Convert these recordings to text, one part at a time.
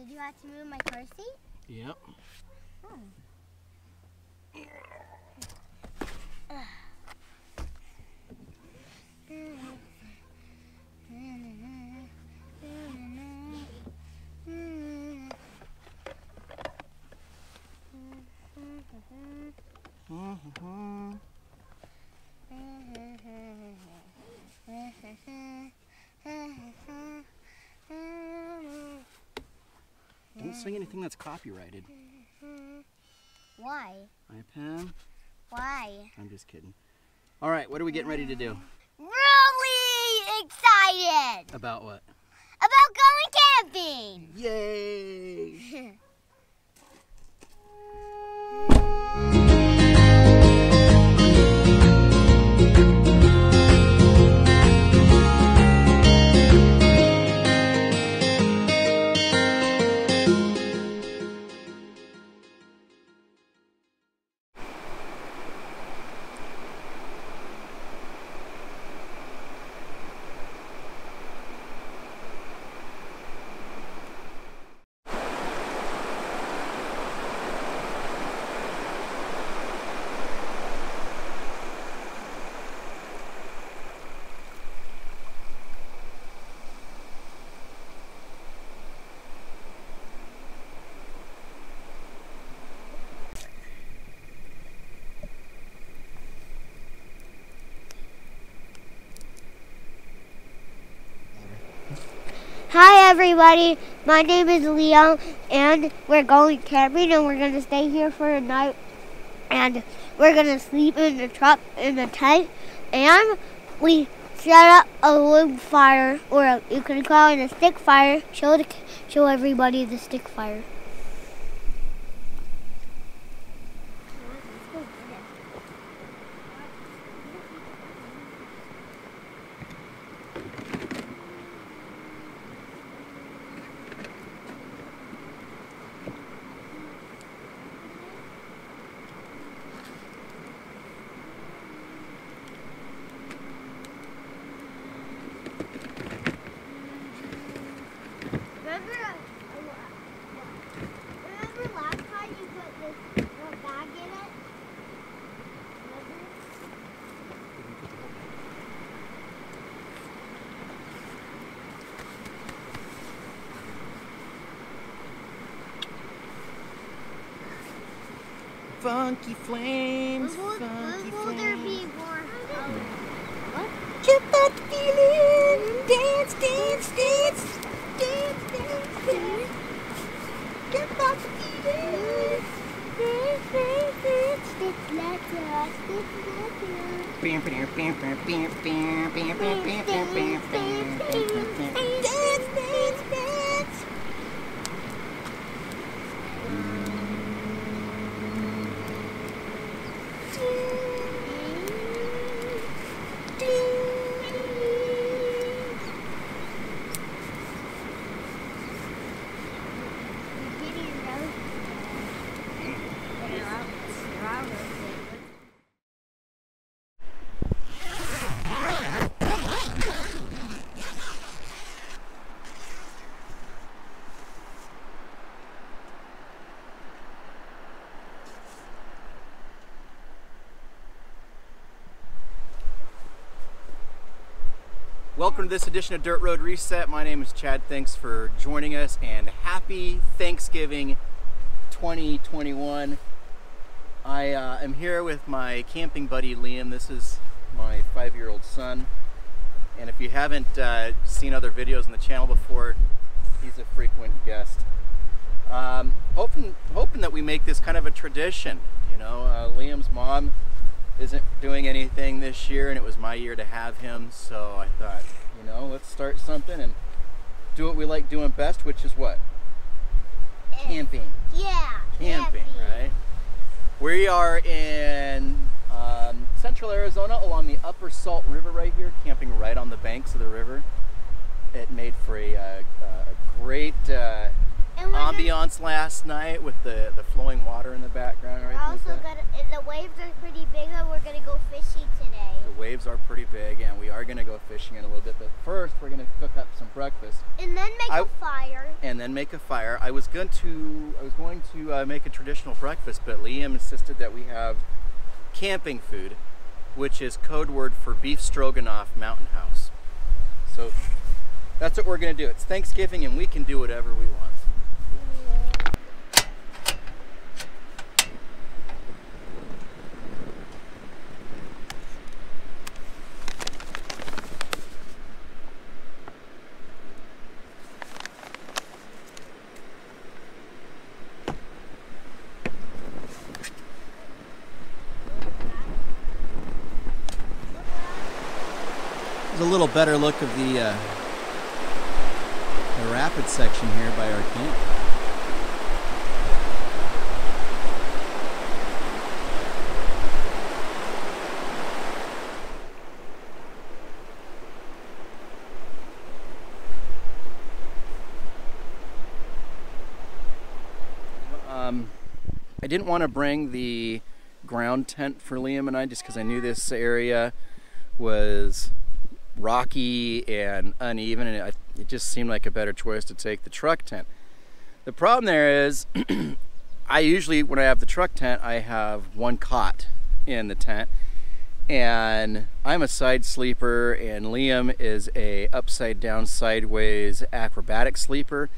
Did you have to move my car seat? Yep. Oh. Don't say anything that's copyrighted. Why? iPad. Why? I'm just kidding. All right, what are we getting ready to do? Really excited! About what? About going camping! Yay! Hi everybody, my name is Leon and we're going camping and we're going to stay here for a night and we're going to sleep in the truck in the tent and we set up a wood fire, or you can call it a stick fire. Show everybody the stick fire. Remember last time you put this bag in it? Funky flames, When will there be more? What? Get that feeling, dance, dance, dance, dance, dance, dance. Get that feeling, dance, dance, dance. Stick letter, stick letter. Bam, bam, bam, bam, bam, bam, bam, bam, bam, bam, bam, bam. Dance, dance, dance. Welcome to this edition of Dirt Road Reset. My name is Chad. Thanks for joining us and happy Thanksgiving 2021. I am here with my camping buddy Liam. This is my 5-year-old son. And if you haven't seen other videos on the channel before, he's a frequent guest. Hoping that we make this kind of a tradition. You know, Liam's mom isn't doing anything this year and it was my year to have him, so I thought, you know, let's start something and do what we like doing best, which is what? Camping. Yeah. Camping, right? We are in central Arizona along the Upper Salt River right here, camping right on the banks of the river. It made for a great ambiance last night with the flowing water in the background. We're also the waves are pretty big and we're going to go fishing today. The waves are pretty big and we are going to go fishing in a little bit, but first we're going to cook up some breakfast. And then make a fire. And then make a fire. I was going to make a traditional breakfast, but Liam insisted that we have camping food, which is code word for beef stroganoff mountain house. So that's what we're going to do. It's Thanksgiving and we can do whatever we want. A little better look of the rapid section here by our camp. I didn't want to bring the ground tent for Liam and I just because I knew this area was rocky and uneven, and it just seemed like a better choice to take the truck tent. The problem there is I usually, when I have the truck tent, I have one cot in the tent, and I'm a side sleeper and Liam is a upside down sideways acrobatic sleeper,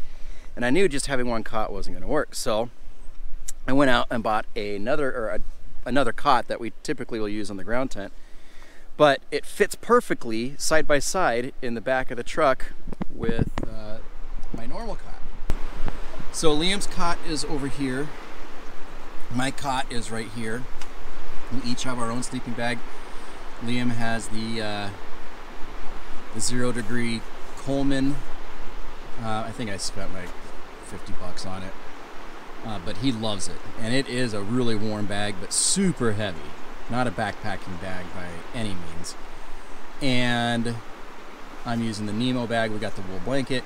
and I knew just having one cot wasn't going to work. So I went out and bought another cot that we typically will use on the ground tent. But it fits perfectly side by side in the back of the truck with my normal cot. So Liam's cot is over here. My cot is right here. We each have our own sleeping bag. Liam has the 0 degree Coleman. I think I spent like $50 on it. But he loves it. And it is a really warm bag, but super heavy. Not a backpacking bag by any means. And I'm using the Nemo bag. We got the wool blanket.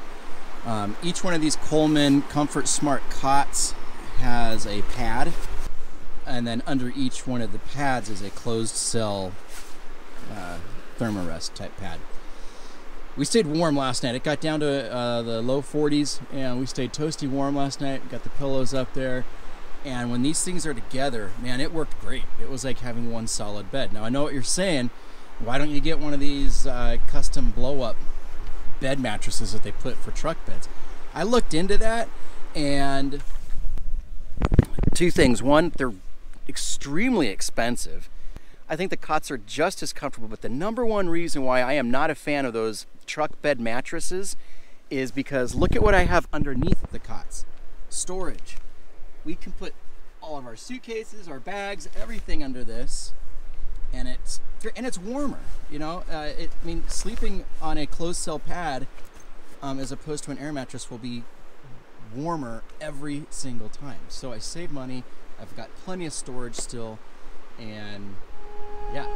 Each one of these Coleman Comfort Smart cots has a pad, and then under each one of the pads is a closed cell thermarest type pad. We stayed warm last night. It got down to the low 40s, and we stayed toasty warm last night. We got the pillows up there. And when these things are together, man, it worked great. It was like having one solid bed. Now, I know what you're saying. Why don't you get one of these custom blow-up bed mattresses that they put for truck beds? I looked into that, and two things. One, they're extremely expensive. I think the cots are just as comfortable, but the number one reason why I am not a fan of those truck bed mattresses is because look at what I have underneath the cots. Storage. We can put all of our suitcases, our bags, everything under this, and it's warmer. You know, I mean, sleeping on a closed cell pad as opposed to an air mattress will be warmer every single time. So I save money. I've got plenty of storage still, and yeah.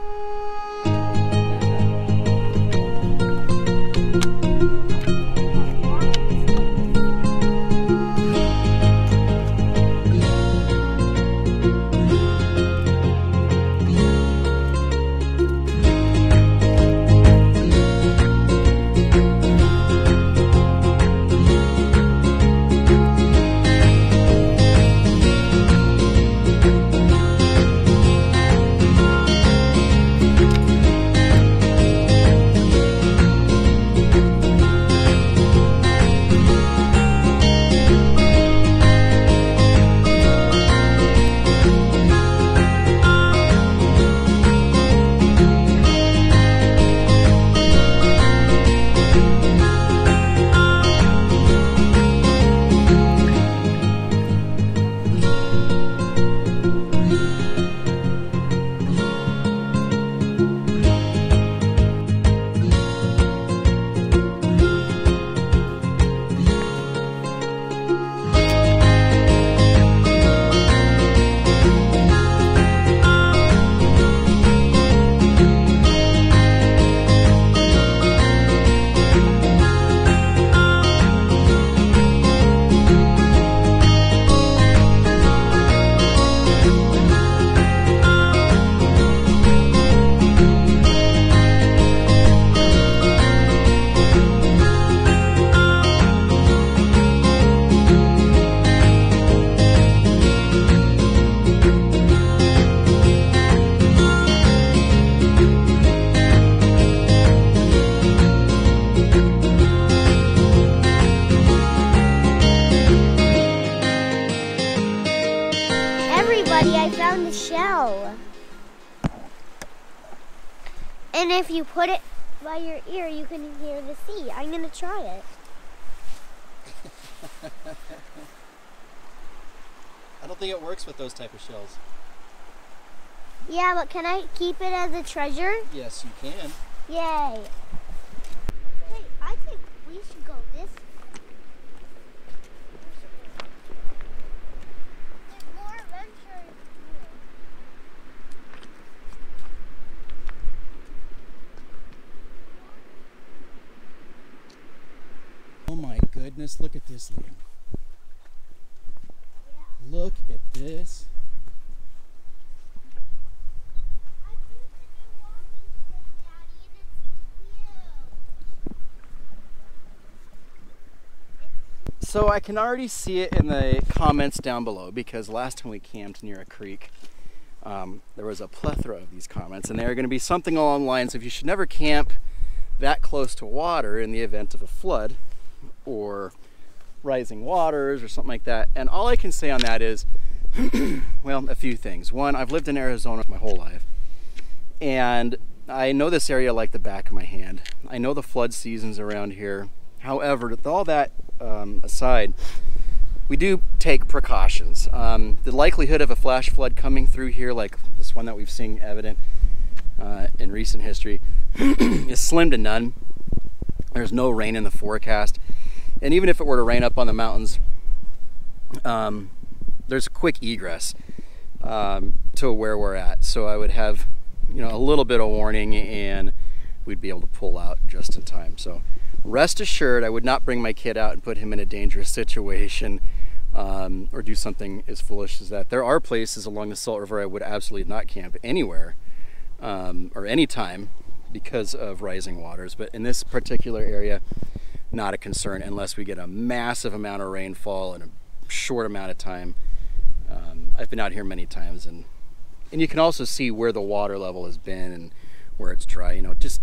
And if you put it by your ear, you can hear the sea. I'm going to try it. I don't think it works with those type of shells. Yeah, but can I keep it as a treasure? Yes, you can. Yay. Hey, I think we should go this way. There's more adventures here. Oh my goodness, look at this, Liam. Yeah. Look at this. I've used the new walking stick, Daddy, and it's cute. So I can already see it in the comments down below, because last time we camped near a creek, there was a plethora of these comments, and they're going to be something along the lines of you should never camp that close to water in the event of a flood or rising waters or something like that. And all I can say on that is, well, a few things. One, I've lived in Arizona my whole life, and I know this area like the back of my hand. I know the flood seasons around here. However, with all that aside, we do take precautions. The likelihood of a flash flood coming through here, like this one that we've seen evident in recent history, is slim to none. There's no rain in the forecast. And even if it were to rain up on the mountains, there's quick egress to where we're at. So I would have, a little bit of warning, and we'd be able to pull out just in time. So rest assured, I would not bring my kid out and put him in a dangerous situation or do something as foolish as that. There are places along the Salt River I would absolutely not camp anywhere or anytime because of rising waters. But in this particular area, not a concern unless we get a massive amount of rainfall in a short amount of time. I've been out here many times, and you can also see where the water level has been and where it's dry. Just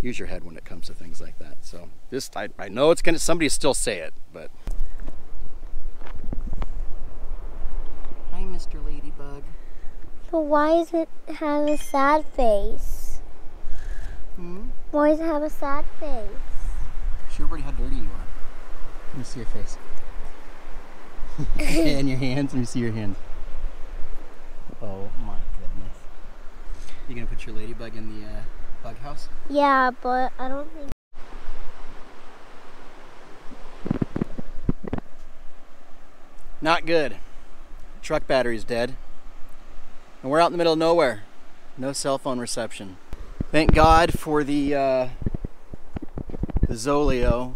use your head when it comes to things like that. So this, I know it's gonna, somebody still say it, but. Hi, Mr. Ladybug. But why does it have a sad face? Why does it have a sad face? Show everybody how dirty you are. Let me see your face. And your hands. Let me see your hands. Oh my goodness. You gonna put your ladybug in the bug house? Yeah, but I don't think. Not good. Truck battery's dead. And we're out in the middle of nowhere. No cell phone reception. Thank God for the Zoleo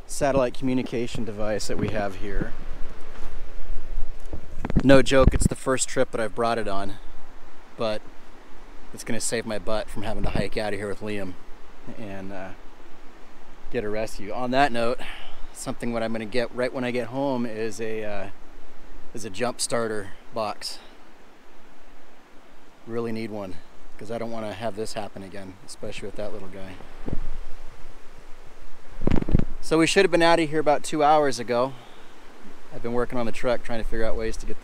satellite communication device that we have here. No joke, it's the first trip that I've brought it on, but it's gonna save my butt from having to hike out of here with Liam and get a rescue. On that note, something what I'm gonna get right when I get home is a jump starter box. Really need one, because I don't want to have this happen again, especially with that little guy. So we should have been out of here about 2 hours ago. I've been working on the truck trying to figure out ways to get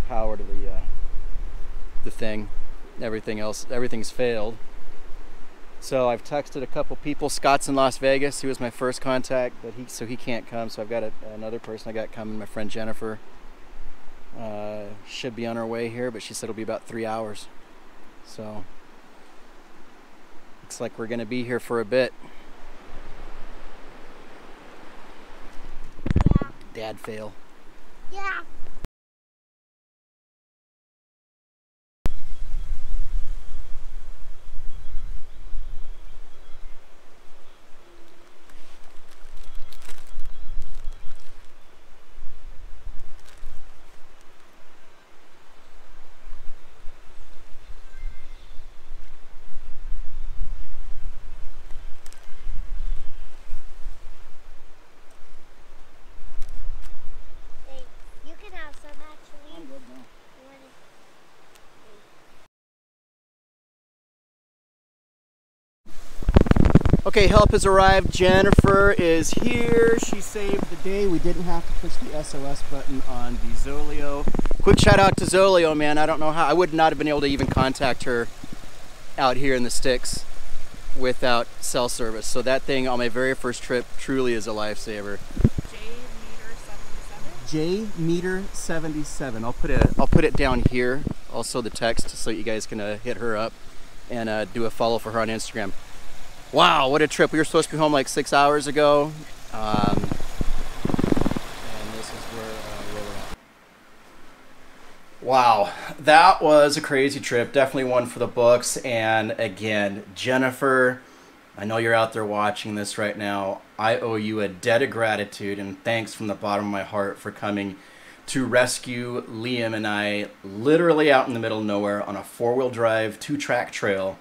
power to the thing. Everything's failed. So I've texted a couple people. Scott's in Las Vegas. He was my first contact, but he can't come. So I've got another person I got coming. My friend Jennifer should be on her way here, but she said it'll be about 3 hours. So looks like we're gonna be here for a bit. Yeah. Dad fail. Yeah. You can have some actually. I'm good now. You want Okay, help has arrived. Jennifer is here. She saved the day. We didn't have to push the SOS button on the Zoleo. Quick shout out to Zoleo, man. I don't know how. I would not have been able to even contact her out here in the sticks without cell service. So that thing on my very first trip truly is a lifesaver. J meter 77. I'll put it down here. Also the text so you guys can hit her up and do a follow for her on Instagram. Wow, what a trip! We were supposed to be home like 6 hours ago, and this is where we're at. Wow, that was a crazy trip. Definitely one for the books. And again, Jennifer, I know you're out there watching this right now. I owe you a debt of gratitude and thanks from the bottom of my heart for coming to rescue Liam and I literally out in the middle of nowhere on a 4-wheel drive, 2-track trail.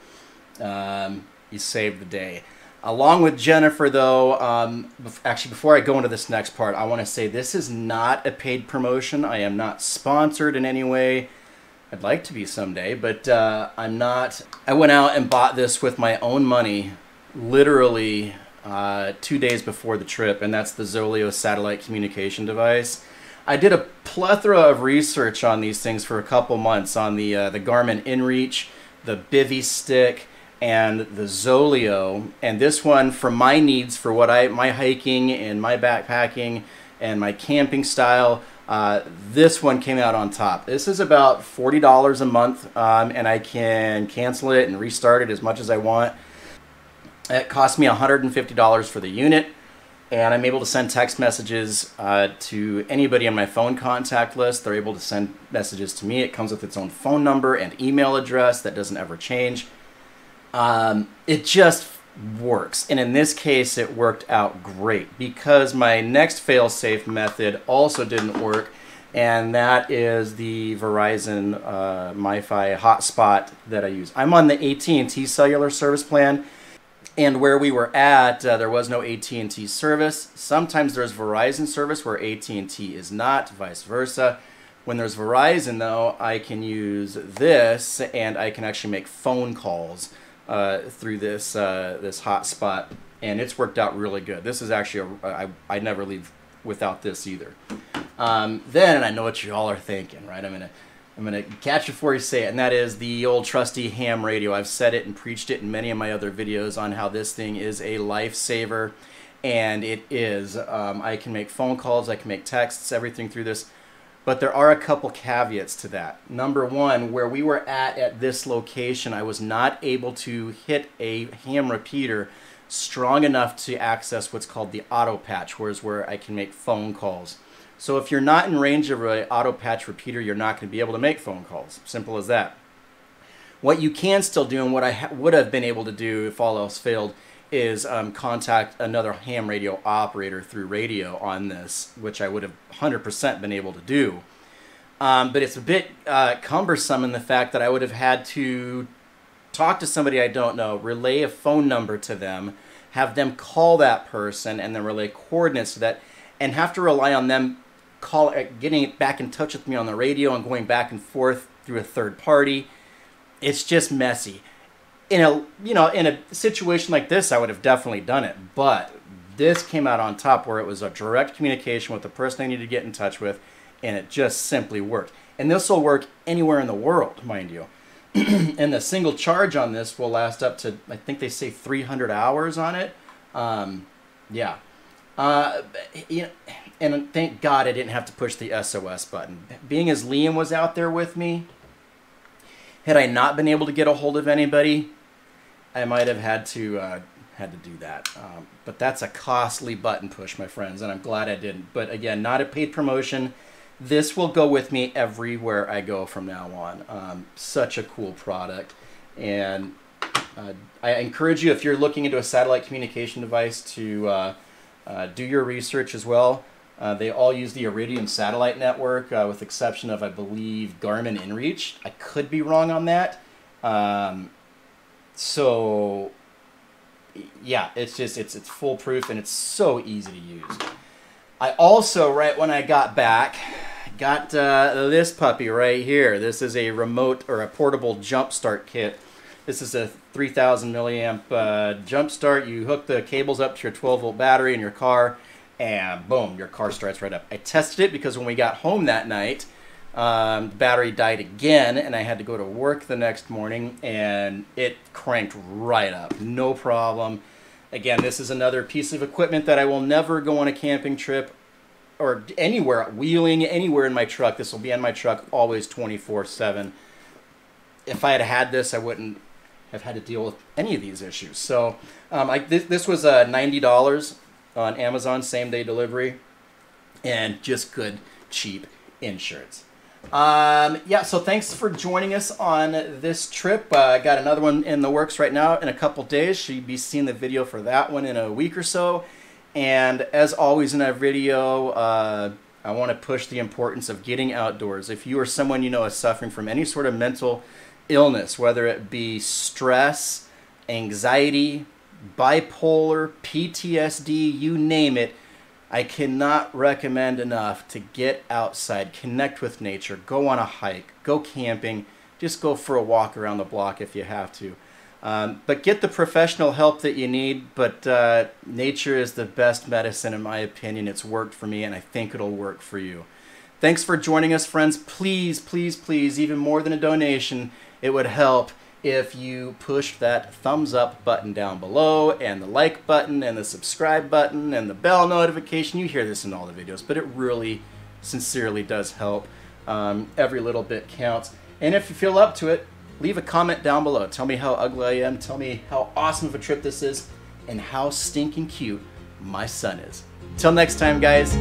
You saved the day. Along with Jennifer, though, actually, before I go into this next part, I want to say this is not a paid promotion. I am not sponsored in any way. I'd like to be someday, but I'm not. I went out and bought this with my own money, literally 2 days before the trip, and that's the Zoleo satellite communication device. I did a plethora of research on these things for a couple months on the Garmin Inreach, the Bivy stick, and the Zoleo. And this one, for my needs, for what my hiking and my backpacking and my camping style, this one came out on top. This is about $40 a month, and I can cancel it and restart it as much as I want. It cost me $150 for the unit, and I'm able to send text messages to anybody on my phone contact list. They're able to send messages to me. It comes with its own phone number and email address that doesn't ever change. It just works, and in this case it worked out great because my next fail-safe method also didn't work, and that is the Verizon MiFi hotspot that I use. I'm on the AT&T cellular service plan, and where we were at, there was no AT&T service. Sometimes there's Verizon service where AT&T is not, vice versa. When there's Verizon, though, I can use this, and I can actually make phone calls through this this hotspot, and it's worked out really good. This is actually I never leave without this either. Then I know what you all are thinking, right? I'm gonna catch it before you say it, and that is the old trusty ham radio. I've said it and preached it in many of my other videos on how this thing is a lifesaver, and it is. I can make phone calls, I can make texts, everything through this. But there are a couple caveats to that. Number one, where we were at this location, I was not able to hit a ham repeater strong enough to access what's called the auto patch, where I can make phone calls. So if you're not in range of an auto patch repeater, you're not going to be able to make phone calls. Simple as that. What you can still do, and what I would have been able to do if all else failed, is contact another ham radio operator through radio on this, which I would have 100% been able to do. But it's a bit cumbersome in the fact that I would have had to talk to somebody I don't know, relay a phone number to them, have them call that person, and then relay coordinates to that, and have to rely on them getting back in touch with me on the radio and going back and forth through a third party. It's just messy. In a situation like this, I would have definitely done it, but this came out on top where it was a direct communication with the person I needed to get in touch with, and it just simply worked. And this will work anywhere in the world, mind you. And the single charge on this will last up to, I think they say 300 hours on it. Yeah. And thank God I didn't have to push the SOS button. Being as Liam was out there with me, had I not been able to get a hold of anybody, I might have had to do that. But that's a costly button push, my friends, and I'm glad I didn't. But again, not a paid promotion. This will go with me everywhere I go from now on. Such a cool product. And I encourage you, if you're looking into a satellite communication device, to do your research as well. They all use the Iridium satellite network, with the exception of, I believe, Garmin Inreach. I could be wrong on that. So, yeah, it's foolproof, and it's so easy to use. I also, right when I got back, got this puppy right here. This is a remote or a portable jump start kit. This is a 3,000 milliamp jump start. You hook the cables up to your 12-volt battery in your car, and boom, your car starts right up. I tested it because when we got home that night, The battery died again, and I had to go to work the next morning, and it cranked right up. No problem. Again, this is another piece of equipment that I will never go on a camping trip or anywhere, wheeling anywhere in my truck. This will be in my truck always 24/7. If I had had this, I wouldn't have had to deal with any of these issues. So this was $90 on Amazon, same-day delivery, and just good, cheap insurance. Yeah, so thanks for joining us on this trip. I got another one in the works right now in a couple days. You'll be seeing the video for that one in a week or so. And as always in our video, I want to push the importance of getting outdoors. If you or someone you know is suffering from any sort of mental illness, whether it be stress, anxiety, bipolar, PTSD, you name it, I cannot recommend enough to get outside, connect with nature, go on a hike, go camping, just go for a walk around the block if you have to. But get the professional help that you need, but nature is the best medicine in my opinion. It's worked for me, and I think it'll work for you. Thanks for joining us, friends. Please, please, please, even more than a donation, it would help if you push that thumbs up button down below, and the like button, and the subscribe button, and the bell notification. You hear this in all the videos, but it really sincerely does help. Every little bit counts. And if you feel up to it, leave a comment down below. Tell me how ugly I am, tell me how awesome of a trip this is, and how stinking cute my son is. Until next time, guys.